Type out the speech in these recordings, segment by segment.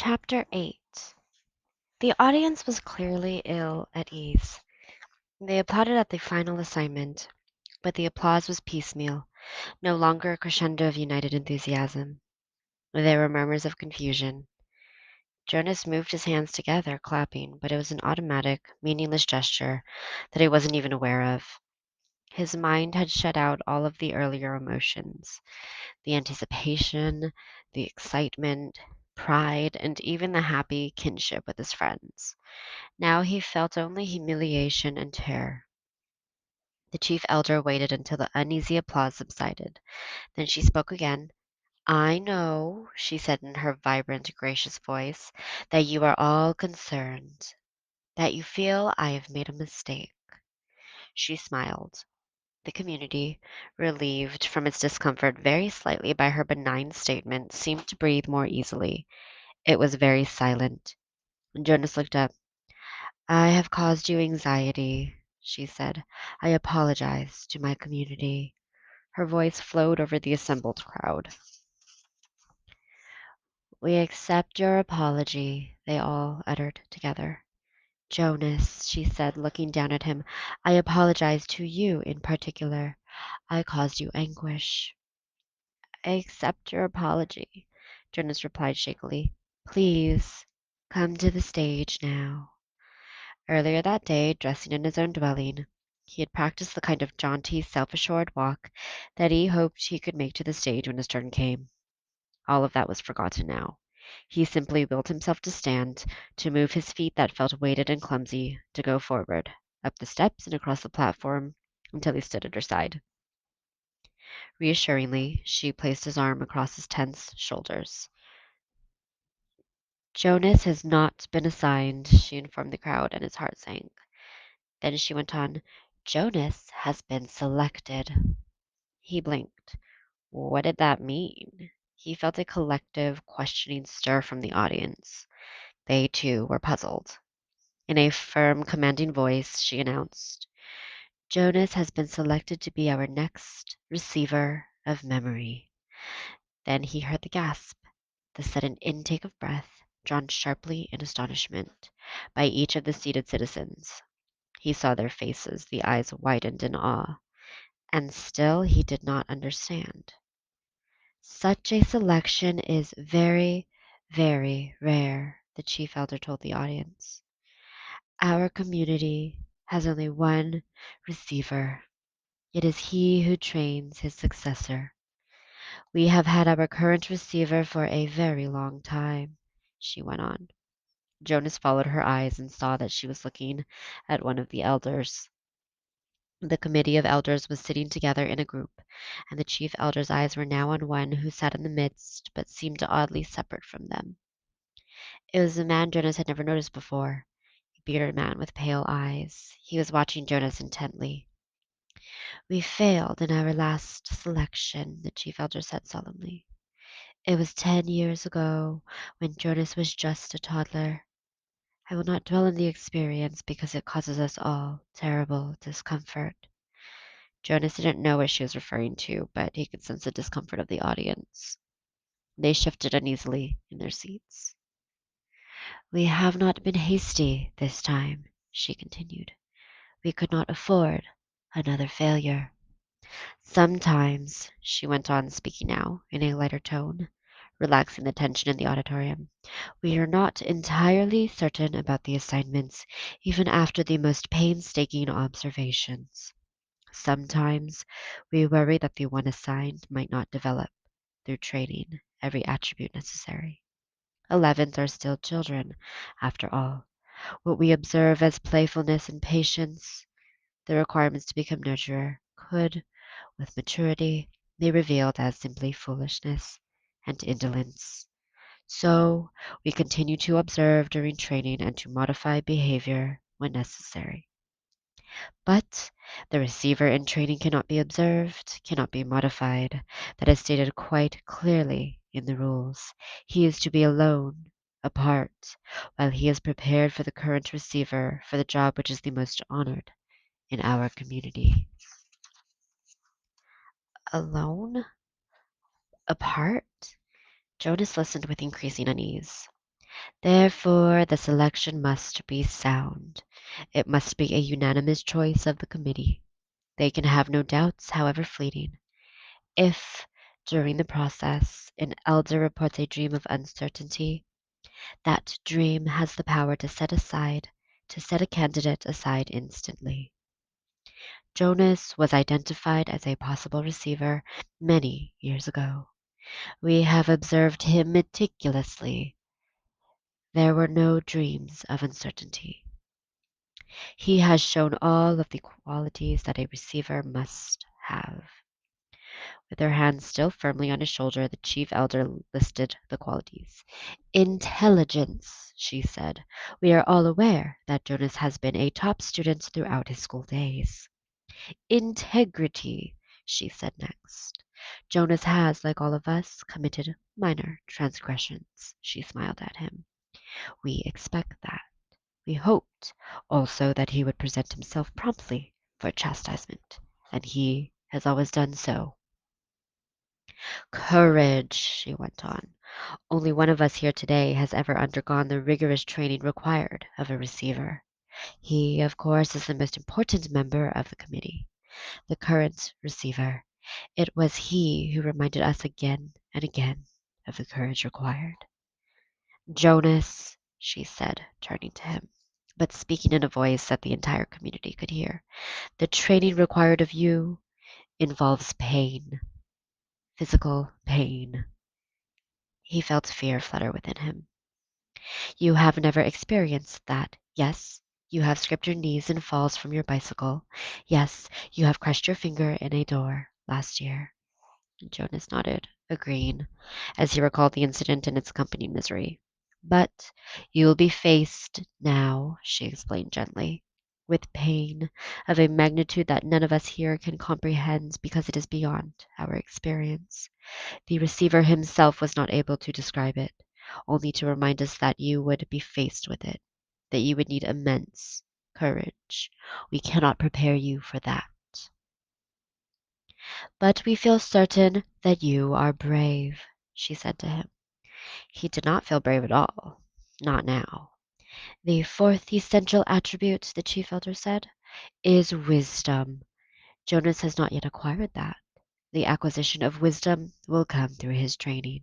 Chapter 8. The audience was clearly ill at ease. They applauded at the final assignment, but the applause was piecemeal, no longer a crescendo of united enthusiasm. There were murmurs of confusion. Jonas moved his hands together, clapping, but it was an automatic, meaningless gesture that he wasn't even aware of. His mind had shut out all of the earlier emotions, the anticipation, the excitement, pride, and even the happy kinship with his friends. Now he felt only humiliation and terror. The chief elder waited until the uneasy applause subsided. Then she spoke again. I know, she said in her vibrant, gracious voice, that you are all concerned, that you feel I have made a mistake. She smiled. The community, relieved from its discomfort very slightly by her benign statement, seemed to breathe more easily. It was very silent. Jonas looked up. I have caused you anxiety, she said. I apologize to my community. Her voice flowed over the assembled crowd. We accept your apology, they all uttered together. Jonas, she said, looking down at him, I apologize to you in particular. I caused you anguish. I accept your apology, Jonas replied shakily. Please, come to the stage now. Earlier that day, dressing in his own dwelling, he had practiced the kind of jaunty, self-assured walk that he hoped he could make to the stage when his turn came. All of that was forgotten now. He simply willed himself to stand, to move his feet that felt weighted and clumsy, to go forward, up the steps and across the platform, until he stood at her side. Reassuringly, she placed his arm across his tense shoulders. Jonas has not been assigned, she informed the crowd, and his heart sank. Then she went on, Jonas has been selected. He blinked. What did that mean? He felt a collective, questioning stir from the audience. They, too, were puzzled. In a firm, commanding voice, she announced, Jonas has been selected to be our next receiver of memory. Then he heard the gasp, the sudden intake of breath, drawn sharply in astonishment by each of the seated citizens. He saw their faces, the eyes widened in awe, and still he did not understand. Such a selection is very, very rare, the chief elder told the audience. Our community has only one receiver. It is he who trains his successor. We have had our current receiver for a very long time, she went on. Jonas followed her eyes and saw that she was looking at one of the elders. The committee of elders was sitting together in a group, and the chief elder's eyes were now on one who sat in the midst but seemed oddly separate from them. It was a man Jonas had never noticed before, a bearded man with pale eyes. He was watching Jonas intently. We failed in our last selection, the chief elder said solemnly. It was 10 years ago, when Jonas was just a toddler. I will not dwell on the experience because it causes us all terrible discomfort. Jonas didn't know what she was referring to, but he could sense the discomfort of the audience. They shifted uneasily in their seats. We have not been hasty this time, she continued. We could not afford another failure. Sometimes, she went on, speaking now in a lighter tone, relaxing the tension in the auditorium, we are not entirely certain about the assignments, even after the most painstaking observations. Sometimes we worry that the one assigned might not develop, through training, every attribute necessary. 11s are still children, after all. What we observe as playfulness and patience, the requirements to become nurturer, could, with maturity, be revealed as simply foolishness and indolence. So, we continue to observe during training and to modify behavior when necessary. But the receiver in training cannot be observed, cannot be modified. That is stated quite clearly in the rules. He is to be alone, apart, while he is prepared for the current receiver for the job which is the most honored in our community. Alone? Apart? Jonas listened with increasing unease. Therefore, the selection must be sound. It must be a unanimous choice of the committee. They can have no doubts, however fleeting. If, during the process, an elder reports a dream of uncertainty, that dream has the power to set a candidate aside instantly. Jonas was identified as a possible receiver many years ago. We have observed him meticulously. There were no dreams of uncertainty. He has shown all of the qualities that a receiver must have. With her hand still firmly on his shoulder, the chief elder listed the qualities. Intelligence, she said. We are all aware that Jonas has been a top student throughout his school days. Integrity, she said next. Jonas has, like all of us, committed minor transgressions. She smiled at him. We expect that. We hoped also that he would present himself promptly for chastisement, and he has always done so. Courage, she went on. Only one of us here today has ever undergone the rigorous training required of a receiver. He, of course, is the most important member of the committee, the current receiver. It was he who reminded us again and again of the courage required. Jonas, she said, turning to him, but speaking in a voice that the entire community could hear, the training required of you involves pain, physical pain. He felt fear flutter within him. You have never experienced that. Yes, you have scraped your knees in falls from your bicycle. Yes, you have crushed your finger in a door last year. Jonas nodded, agreeing, as he recalled the incident and its accompanying misery. But you will be faced now, she explained gently, with pain of a magnitude that none of us here can comprehend because it is beyond our experience. The receiver himself was not able to describe it, only to remind us that you would be faced with it, that you would need immense courage. We cannot prepare you for that. But we feel certain that you are brave, she said to him. He did not feel brave at all. Not now. The fourth essential attribute, the chief elder said, is wisdom. Jonas has not yet acquired that. The acquisition of wisdom will come through his training.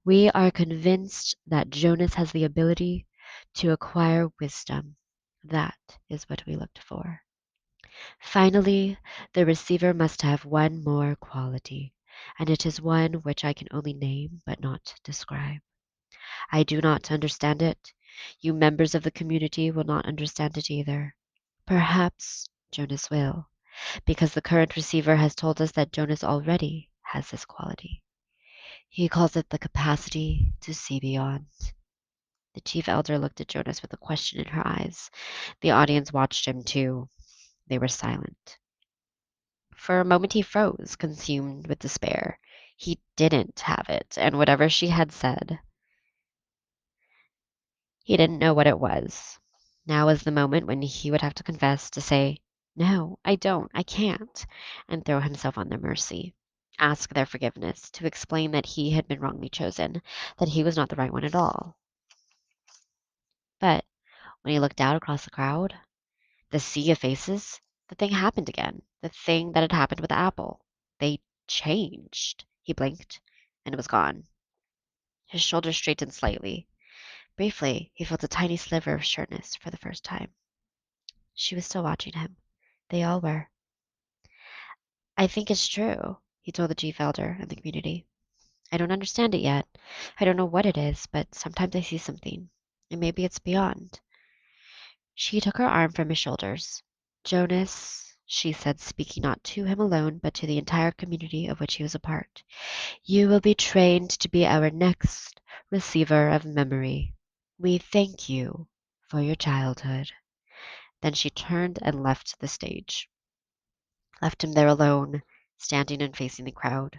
We are convinced that Jonas has the ability to acquire wisdom. That is what we looked for. Finally, the receiver must have one more quality, and it is one which I can only name but not describe. I do not understand it. You members of the community will not understand it either. Perhaps Jonas will, because the current receiver has told us that Jonas already has this quality. He calls it the capacity to see beyond. The chief elder looked at Jonas with a question in her eyes. The audience watched him too. They were silent. For a moment he froze, consumed with despair. He didn't have it, and whatever she had said, he didn't know what it was. Now was the moment when he would have to confess, to say, "No, I don't, I can't," and throw himself on their mercy. Ask their forgiveness, to explain that he had been wrongly chosen, that he was not the right one at all. But when he looked out across the crowd, the sea of faces, the thing happened again. The thing that had happened with the apple. They changed. He blinked, and it was gone. His shoulders straightened slightly. Briefly, he felt a tiny sliver of sureness for the first time. She was still watching him. They all were. "I think it's true," he told the chief elder and the community. "I don't understand it yet. I don't know what it is, but sometimes I see something, and maybe it's beyond." She took her arm from his shoulders. "Jonas," she said, speaking not to him alone, but to the entire community of which he was a part, "you will be trained to be our next receiver of memory. We thank you for your childhood." Then she turned and left the stage, left him there alone, standing and facing the crowd,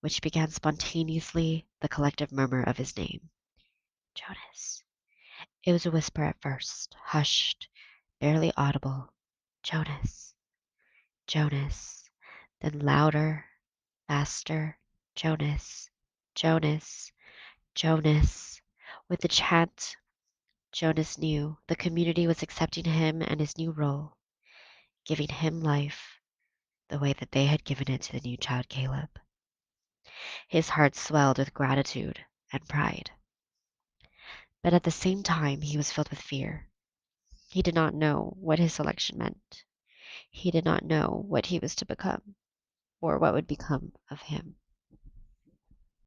which began spontaneously the collective murmur of his name. Jonas. It was a whisper at first, hushed, barely audible. Jonas. Jonas. Then louder, faster. Jonas. Jonas. Jonas. With the chant, Jonas knew the community was accepting him and his new role, giving him life the way that they had given it to the new child Caleb. His heart swelled with gratitude and pride. But at the same time, he was filled with fear. He did not know what his selection meant. He did not know what he was to become or what would become of him.